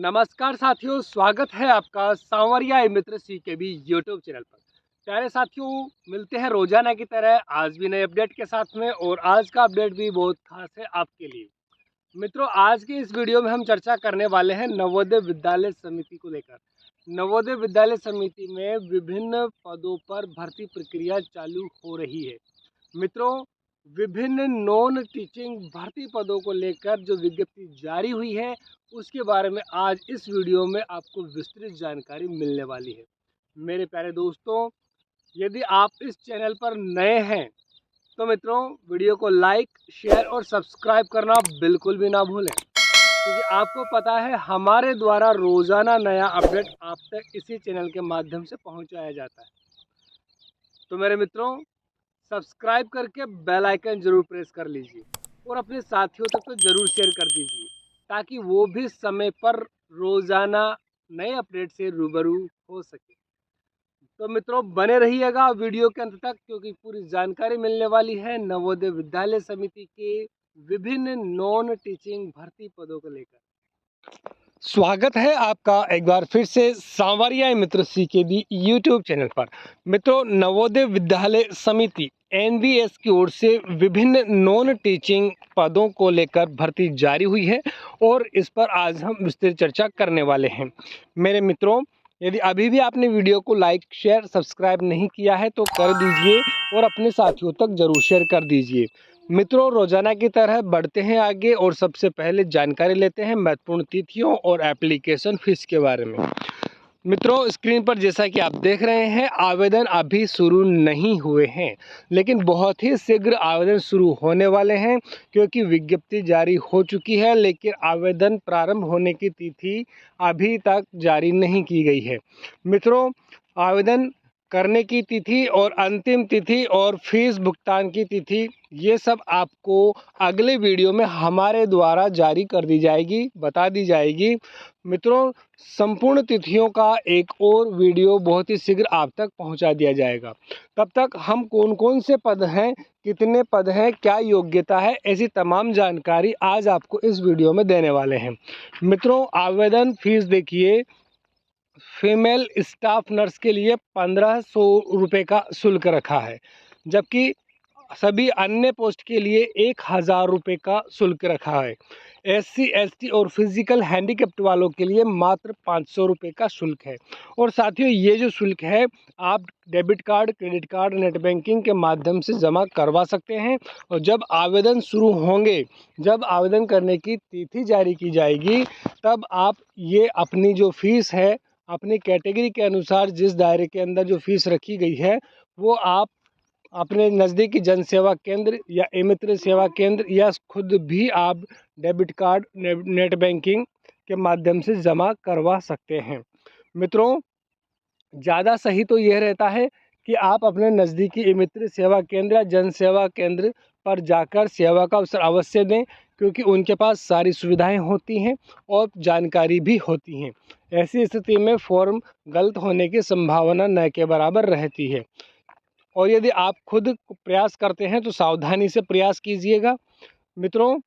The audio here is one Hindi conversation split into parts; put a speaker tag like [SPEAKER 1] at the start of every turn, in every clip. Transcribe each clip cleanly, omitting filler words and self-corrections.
[SPEAKER 1] नमस्कार साथियों, स्वागत है आपका सांवरिया मित्र सीकेबी यूट्यूब चैनल पर। प्यारे साथियों, मिलते हैं रोजाना की तरह आज भी नए अपडेट के साथ में। और आज का अपडेट भी बहुत खास है आपके लिए। मित्रों, आज की इस वीडियो में हम चर्चा करने वाले हैं नवोदय विद्यालय समिति को लेकर। नवोदय विद्यालय समिति में विभिन्न पदों पर भर्ती प्रक्रिया चालू हो रही है। मित्रों, विभिन्न नॉन टीचिंग भर्ती पदों को लेकर जो विज्ञप्ति जारी हुई है उसके बारे में आज इस वीडियो में आपको विस्तृत जानकारी मिलने वाली है। मेरे प्यारे दोस्तों, यदि आप इस चैनल पर नए हैं तो मित्रों वीडियो को लाइक, शेयर और सब्सक्राइब करना बिल्कुल भी ना भूलें, क्योंकि आपको पता है हमारे द्वारा रोज़ाना नया अपडेट आप तक इसी चैनल के माध्यम से पहुंचाया जाता है। तो मेरे मित्रों, सब्सक्राइब करके बेल आइकन जरूर प्रेस कर लीजिए और अपने साथियों तक तो जरूर शेयर कर दीजिए, ताकि वो भी समय पर रोजाना नए अपडेट से रूबरू हो सके। तो मित्रों, बने रहिएगा वीडियो के अंत तक, क्योंकि पूरी जानकारी मिलने वाली है नवोदय विद्यालय समिति के विभिन्न नॉन टीचिंग भर्ती पदों को लेकर। स्वागत है आपका एक बार फिर से सांवरिया मित्र सीकेबी यूट्यूब चैनल पर। मित्रों, नवोदय विद्यालय समिति एनवीएस की ओर से विभिन्न नॉन टीचिंग पदों को लेकर भर्ती जारी हुई है और इस पर आज हम विस्तृत चर्चा करने वाले हैं। मेरे मित्रों, यदि अभी भी आपने वीडियो को लाइक, शेयर, सब्सक्राइब नहीं किया है तो कर दीजिए और अपने साथियों तक जरूर शेयर कर दीजिए। मित्रों, रोजाना की तरह बढ़ते हैं आगे और सबसे पहले जानकारी लेते हैं महत्वपूर्ण तिथियों और एप्लीकेशन फीस के बारे में। मित्रों, स्क्रीन पर जैसा कि आप देख रहे हैं, आवेदन अभी शुरू नहीं हुए हैं, लेकिन बहुत ही शीघ्र आवेदन शुरू होने वाले हैं, क्योंकि विज्ञप्ति जारी हो चुकी है, लेकिन आवेदन प्रारंभ होने की तिथि अभी तक जारी नहीं की गई है। मित्रों, आवेदन करने की तिथि और अंतिम तिथि और फीस भुगतान की तिथि ये सब आपको अगले वीडियो में हमारे द्वारा जारी कर दी जाएगी, बता दी जाएगी। मित्रों, संपूर्ण तिथियों का एक और वीडियो बहुत ही शीघ्र आप तक पहुंचा दिया जाएगा। तब तक हम कौन कौन से पद हैं, कितने पद हैं, क्या योग्यता है, ऐसी तमाम जानकारी आज आपको इस वीडियो में देने वाले हैं। मित्रों, आवेदन फीस देखिए, फीमेल स्टाफ नर्स के लिए 1500 रुपये का शुल्क रखा है, जबकि सभी अन्य पोस्ट के लिए 1000 रुपये का शुल्क रखा है। SC, ST और फिजिकल हैंडीकैप्ड वालों के लिए मात्र 500 रुपये का शुल्क है। और साथियों, ये जो शुल्क है आप debit card, credit card, net banking के माध्यम से जमा करवा सकते हैं। और जब आवेदन शुरू होंगे, जब आवेदन करने की तिथि जारी की जाएगी, तब आप ये अपनी जो फीस है, अपनी कैटेगरी के अनुसार जिस दायरे के अंदर जो फीस रखी गई है, वो आप अपने नज़दीकी जन सेवा केंद्र या ई-मित्र सेवा केंद्र या खुद भी आप डेबिट कार्ड, नेट बैंकिंग के माध्यम से जमा करवा सकते हैं। मित्रों, ज़्यादा सही तो यह रहता है कि आप अपने नज़दीकी ई-मित्र सेवा केंद्र या जन सेवा केंद्र पर जाकर सेवा का अवसर अवश्य दें, क्योंकि उनके पास सारी सुविधाएं होती हैं और जानकारी भी होती हैं। ऐसी स्थिति में फॉर्म गलत होने की संभावना न के बराबर रहती है। और यदि आप खुद प्रयास करते हैं तो सावधानी से प्रयास कीजिएगा। मित्रों,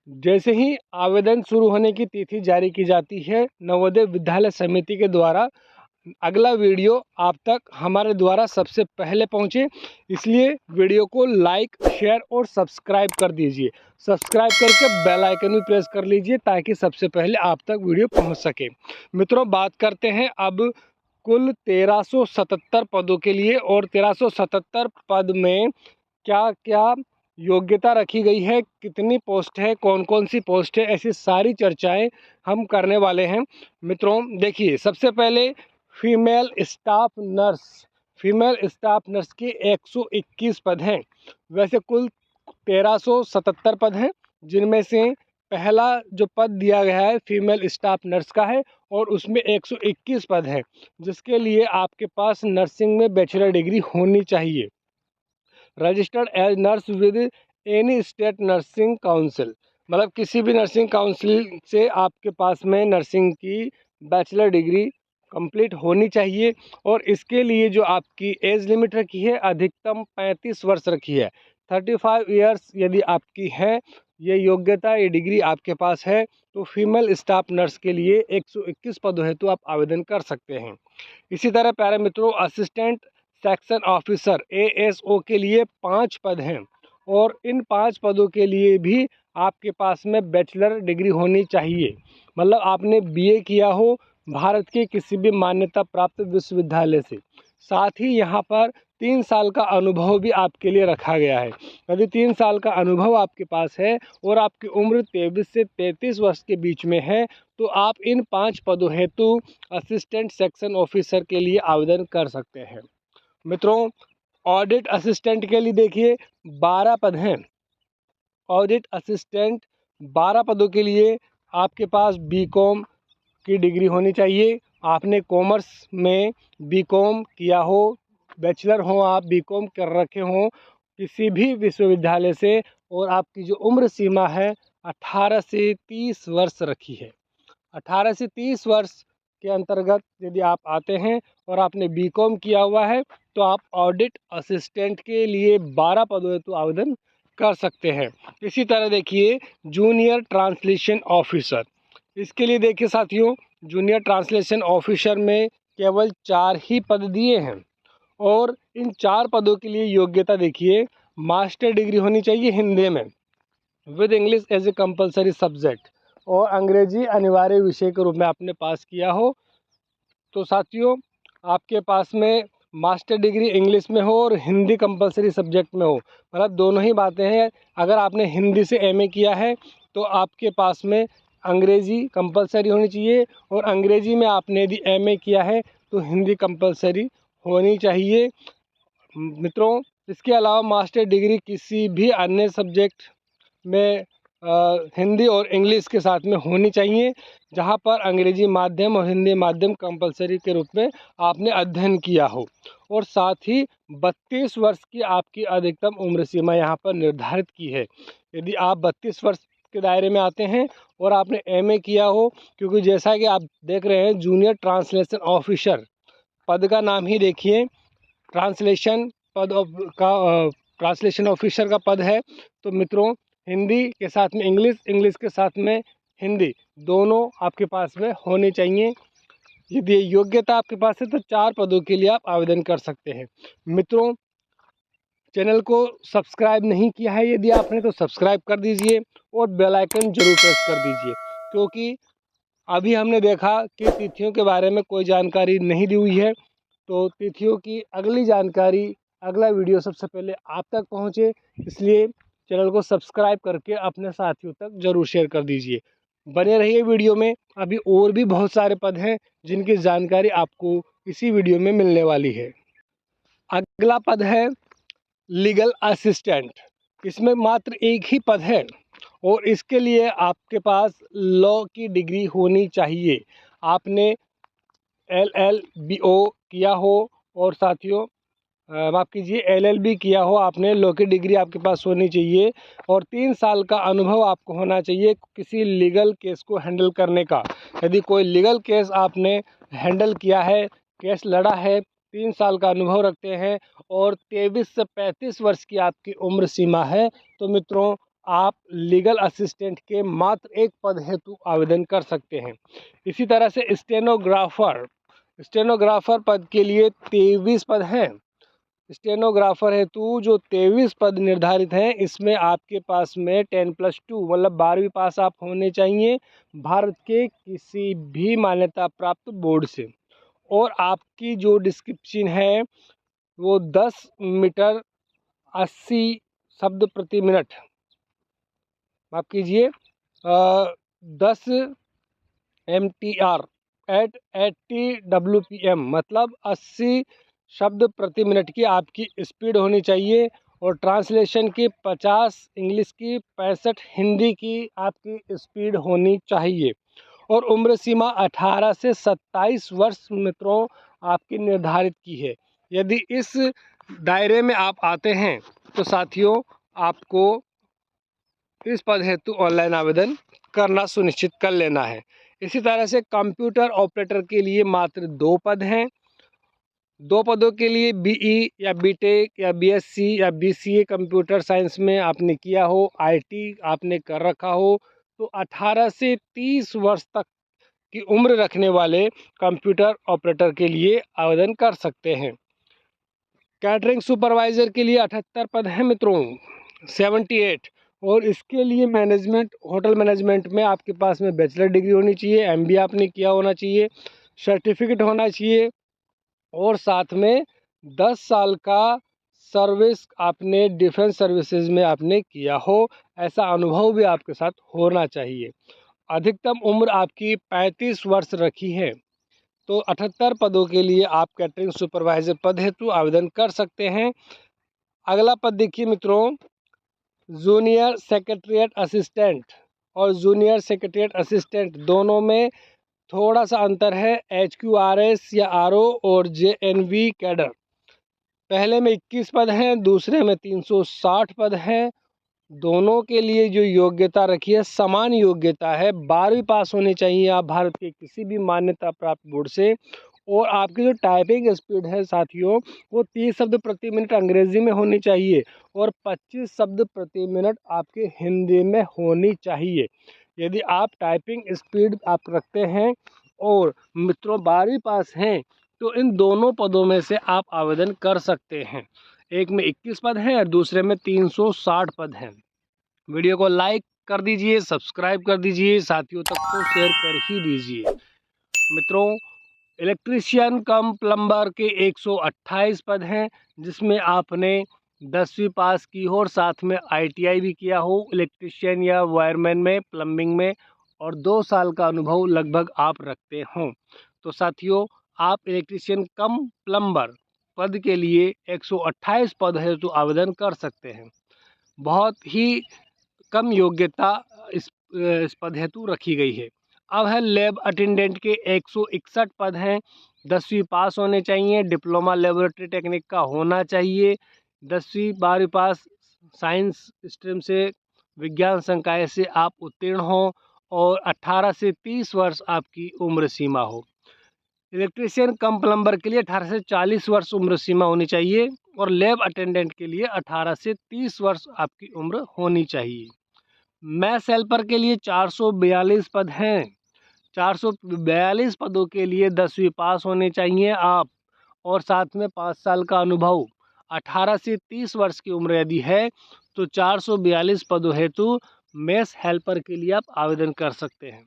[SPEAKER 1] जैसे ही आवेदन शुरू होने की तिथि जारी की जाती है नवोदय विद्यालय समिति के द्वारा, अगला वीडियो आप तक हमारे द्वारा सबसे पहले पहुंचे, इसलिए वीडियो को लाइक, शेयर और सब्सक्राइब कर दीजिए। सब्सक्राइब करके बेल आइकन भी प्रेस कर लीजिए, ताकि सबसे पहले आप तक वीडियो पहुंच सके। मित्रों, बात करते हैं अब कुल 1377 पदों के लिए, और 1377 पद में क्या क्या योग्यता रखी गई है, कितनी पोस्ट है, कौन कौन सी पोस्ट है, ऐसी सारी चर्चाएं हम करने वाले हैं। मित्रों देखिए, सबसे पहले female staff nurse. Female staff nurse के 121 पद हैं। वैसे कुल 1377 पद हैं, जिनमें से पहला जो पद दिया गया है फीमेल स्टाफ नर्स का है, और उसमें 121 पद है, जिसके लिए आपके पास नर्सिंग में बैचलर डिग्री होनी चाहिए। Registered as nurse with any state nursing council, मतलब किसी भी नर्सिंग काउंसिल से आपके पास में नर्सिंग की बैचलर डिग्री कंप्लीट होनी चाहिए। और इसके लिए जो आपकी एज लिमिट रखी है, अधिकतम 35 वर्ष रखी है। 35 ईयर्स यदि आपकी है, ये योग्यता, ये डिग्री आपके पास है, तो फीमेल स्टाफ नर्स के लिए 121 पदों हेतु आप आवेदन कर सकते हैं। इसी तरह प्यारे मित्रों, असिस्टेंट सेक्शन ऑफिसर ASO के लिए 5 पद हैं और इन 5 पदों के लिए भी आपके पास में बैचलर डिग्री होनी चाहिए। मतलब आपने BA किया हो भारत के किसी भी मान्यता प्राप्त विश्वविद्यालय से। साथ ही यहाँ पर 3 साल का अनुभव भी आपके लिए रखा गया है। यदि 3 साल का अनुभव आपके पास है और आपकी उम्र 23 से 33 वर्ष के बीच में है, तो आप इन 5 पदों हेतु असिस्टेंट सेक्शन ऑफिसर के लिए आवेदन कर सकते हैं। मित्रों, ऑडिट असिस्टेंट के लिए देखिए 12 पद हैं। ऑडिट असिस्टेंट 12 पदों के लिए आपके पास BCom की डिग्री होनी चाहिए। आपने कॉमर्स में BCom किया हो, बैचलर हो, आप BCom कर रखे हो किसी भी विश्वविद्यालय से, और आपकी जो उम्र सीमा है 18 से 30 वर्ष रखी है। 18 से 30 वर्ष के अंतर्गत यदि आप आते हैं और आपने BCom किया हुआ है, तो आप ऑडिट असिस्टेंट के लिए 12 पदों हेतु आवेदन कर सकते हैं। इसी तरह देखिए जूनियर ट्रांसलेशन ऑफिसर, इसके लिए देखिए साथियों, जूनियर ट्रांसलेशन ऑफिसर में केवल 4 ही पद दिए हैं और इन 4 पदों के लिए योग्यता देखिए, मास्टर डिग्री होनी चाहिए हिंदी में with English as a compulsory subject, और अंग्रेजी अनिवार्य विषय के रूप में आपने पास किया हो। तो साथियों, आपके पास में मास्टर डिग्री इंग्लिश में हो और हिंदी कंपलसरी सब्जेक्ट में हो, मतलब दोनों ही बातें हैं। अगर आपने हिंदी से MA किया है तो आपके पास में अंग्रेजी कंपलसरी होनी चाहिए, और अंग्रेजी में आपने यदि MA किया है तो हिंदी कंपलसरी होनी चाहिए। मित्रों, इसके अलावा मास्टर डिग्री किसी भी अन्य सब्जेक्ट में हिंदी और इंग्लिश के साथ में होनी चाहिए, जहां पर अंग्रेजी माध्यम और हिंदी माध्यम कंपलसरी के रूप में आपने अध्ययन किया हो, और साथ ही 32 वर्ष की आपकी अधिकतम उम्र सीमा यहां पर निर्धारित की है। यदि आप 32 वर्ष के दायरे में आते हैं और आपने MA किया हो, क्योंकि जैसा कि आप देख रहे हैं जूनियर ट्रांसलेशन ऑफिसर पद का नाम ही देखिए, ट्रांसलेशन पद का ट्रांसलेशन ऑफिसर का पद है। तो मित्रों, हिंदी के साथ में इंग्लिश, इंग्लिश के साथ में हिंदी, दोनों आपके पास में होने चाहिए। यदि योग्यता आपके पास है तो 4 पदों के लिए आप आवेदन कर सकते हैं। मित्रों, चैनल को सब्सक्राइब नहीं किया है यदि आपने तो सब्सक्राइब कर दीजिए और बेल आइकन जरूर प्रेस कर दीजिए, क्योंकि अभी हमने देखा कि तिथियों के बारे में कोई जानकारी नहीं दी हुई है। तो तिथियों की अगली जानकारी, अगला वीडियो सबसे पहले आप तक पहुंचे, इसलिए चैनल को सब्सक्राइब करके अपने साथियों तक जरूर शेयर कर दीजिए। बने रहिए वीडियो में, अभी और भी बहुत सारे पद हैं जिनकी जानकारी आपको इसी वीडियो में मिलने वाली है। अगला पद है लीगल असिस्टेंट। इसमें मात्र एक ही पद है और इसके लिए आपके पास लॉ की डिग्री होनी चाहिए। आपने LLBO किया हो, और साथियों माफ़ कीजिए LLB किया हो, आपने लॉ की डिग्री आपके पास होनी चाहिए, और 3 साल का अनुभव आपको होना चाहिए किसी लीगल केस को हैंडल करने का। यदि कोई लीगल केस आपने हैंडल किया है, केस लड़ा है, 3 साल का अनुभव रखते हैं और 23 से 35 वर्ष की आपकी उम्र सीमा है, तो मित्रों आप लीगल असिस्टेंट के मात्र एक पद हेतु आवेदन कर सकते हैं। इसी तरह से स्टेनोग्राफर पद के लिए 23 पद हैं। स्टेनोग्राफर हेतु जो 23 पद निर्धारित हैं, इसमें आपके पास में 10+2 मतलब 12वीं पास आप होने चाहिए भारत के किसी भी मान्यता प्राप्त बोर्ड से, और आपकी जो डिस्क्रिप्शन है वो 10 मीटर 80 शब्द प्रति मिनट, माफ़ कीजिए 10 MTR एट 80 WPM मतलब 80 शब्द प्रति मिनट की आपकी स्पीड होनी चाहिए, और ट्रांसलेशन की 50, इंग्लिश की 65, हिंदी की आपकी स्पीड होनी चाहिए, और उम्र सीमा 18 से 27 वर्ष मित्रों आपकी निर्धारित की है। यदि इस दायरे में आप आते हैं तो साथियों आपको इस पद हेतु ऑनलाइन आवेदन करना सुनिश्चित कर लेना है। इसी तरह से कंप्यूटर ऑपरेटर के लिए मात्र 2 पद हैं। 2 पदों के लिए BE या BTech या BSc या BCA कंप्यूटर साइंस में आपने किया हो, IT आपने कर रखा हो, तो 18 से 30 वर्ष तक की उम्र रखने वाले कंप्यूटर ऑपरेटर के लिए आवेदन कर सकते हैं। कैटरिंग सुपरवाइज़र के लिए 78 पद हैं मित्रों, 78। और इसके लिए मैनेजमेंट, होटल मैनेजमेंट में आपके पास में बैचलर डिग्री होनी चाहिए, एमबीए आपने किया होना चाहिए, सर्टिफिकेट होना चाहिए और साथ में 10 साल का सर्विस आपने डिफेंस सर्विसेज में आपने किया हो, ऐसा अनुभव भी आपके साथ होना चाहिए। अधिकतम उम्र आपकी 35 वर्ष रखी है। तो 78 पदों के लिए आप कैटरिंग सुपरवाइज़र पद हेतु आवेदन कर सकते हैं। अगला पद देखिए मित्रों, जूनियर सेक्रेटरीट असिस्टेंट और जूनियर सेक्रेटरीट असिस्टेंट दोनों में थोड़ा सा अंतर है। HQRS या RO और JNV कैडर, पहले में 21 पद हैं, दूसरे में 360 पद हैं। दोनों के लिए जो योग्यता रखी है समान योग्यता है। 12वीं पास होनी चाहिए आप भारत के किसी भी मान्यता प्राप्त बोर्ड से। और आपकी जो टाइपिंग स्पीड है साथियों, वो 30 शब्द प्रति मिनट अंग्रेजी में होनी चाहिए और 25 शब्द प्रति मिनट आपके हिंदी में होनी चाहिए। यदि आप टाइपिंग स्पीड आप रखते हैं और मित्रों 12वीं पास हैं तो इन दोनों पदों में से आप आवेदन कर सकते हैं। एक में 21 पद हैं और दूसरे में 360 पद हैं। वीडियो को लाइक कर दीजिए, सब्सक्राइब कर दीजिए, साथियों तक तो शेयर कर ही दीजिए। मित्रों, इलेक्ट्रीशियन कम प्लम्बर के 128 पद हैं, जिसमें आपने 10वीं पास की हो और साथ में ITI भी किया हो इलेक्ट्रीशियन या वायरमैन में, प्लम्बिंग में, और 2 साल का अनुभव लगभग आप रखते हों। तो साथियों, आप इलेक्ट्रीशियन कम प्लम्बर पद के लिए 128 पद है तो आवेदन कर सकते हैं। बहुत ही कम योग्यता इस पद हेतु रखी गई है। अब है लैब अटेंडेंट के 161 पद हैं। 10वीं पास होने चाहिए, डिप्लोमा लेबोरेटरी टेक्निक का होना चाहिए, 10वीं 12वीं पास साइंस स्ट्रीम से, विज्ञान संकाय से आप उत्तीर्ण हों और 18 से 30 वर्ष आपकी उम्र सीमा हो। इलेक्ट्रीशियन कम प्लम्बर के लिए 18 से 40 वर्ष उम्र सीमा होनी चाहिए और लैब अटेंडेंट के लिए 18 से 30 वर्ष आपकी उम्र होनी चाहिए। मैथ्स हेल्पर के लिए 442 पद हैं। 442 पदों के लिए 10वीं पास होने चाहिए आप और साथ में 5 साल का अनुभव। 18 से 30 वर्ष की उम्र यदि है तो 442 पदों हेतु मैथ्स हेल्पर के लिए आप आवेदन कर सकते हैं।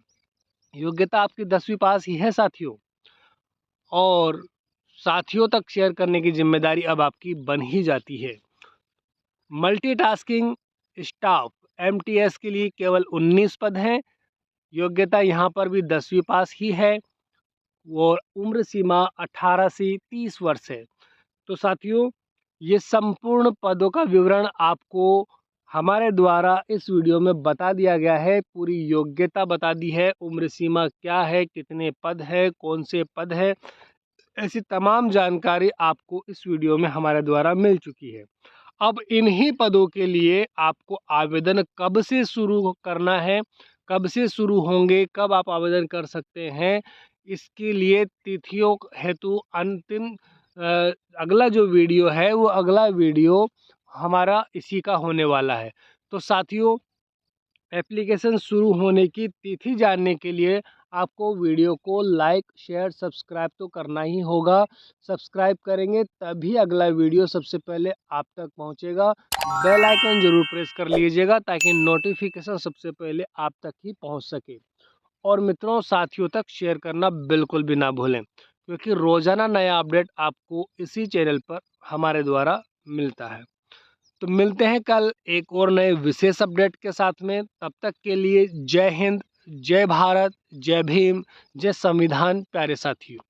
[SPEAKER 1] योग्यता आपकी 10वीं पास ही है साथियों, और साथियों तक शेयर करने की जिम्मेदारी अब आपकी बन ही जाती है। मल्टीटास्किंग स्टाफ MTS के लिए केवल 19 पद हैं। योग्यता यहाँ पर भी 10वीं पास ही है और उम्र सीमा 18 से 30 वर्ष है। तो साथियों, ये संपूर्ण पदों का विवरण आपको हमारे द्वारा इस वीडियो में बता दिया गया है। पूरी योग्यता बता दी है, उम्र सीमा क्या है, कितने पद है, कौन से पद है, ऐसी तमाम जानकारी आपको इस वीडियो में हमारे द्वारा मिल चुकी है। अब इन्हीं पदों के लिए आपको आवेदन कब से शुरू करना है, कब से शुरू होंगे, कब आप आवेदन कर सकते हैं, इसके लिए तिथियों हेतु अंतिम अगला जो वीडियो है वो अगला वीडियो हमारा इसी का होने वाला है। तो साथियों, एप्लीकेशन शुरू होने की तिथि जानने के लिए आपको वीडियो को लाइक, शेयर, सब्सक्राइब तो करना ही होगा। सब्सक्राइब करेंगे तभी अगला वीडियो सबसे पहले आप तक पहुंचेगा। बेल आइकन जरूर प्रेस कर लीजिएगा ताकि नोटिफिकेशन सबसे पहले आप तक ही पहुंच सके। और मित्रों, साथियों तक शेयर करना बिल्कुल भी ना भूलें, क्योंकि रोज़ाना नया अपडेट आपको इसी चैनल पर हमारे द्वारा मिलता है। तो मिलते हैं कल एक और नए विशेष अपडेट के साथ में। तब तक के लिए जय हिंद, जय भारत, जय भीम, जय संविधान प्यारे साथियों।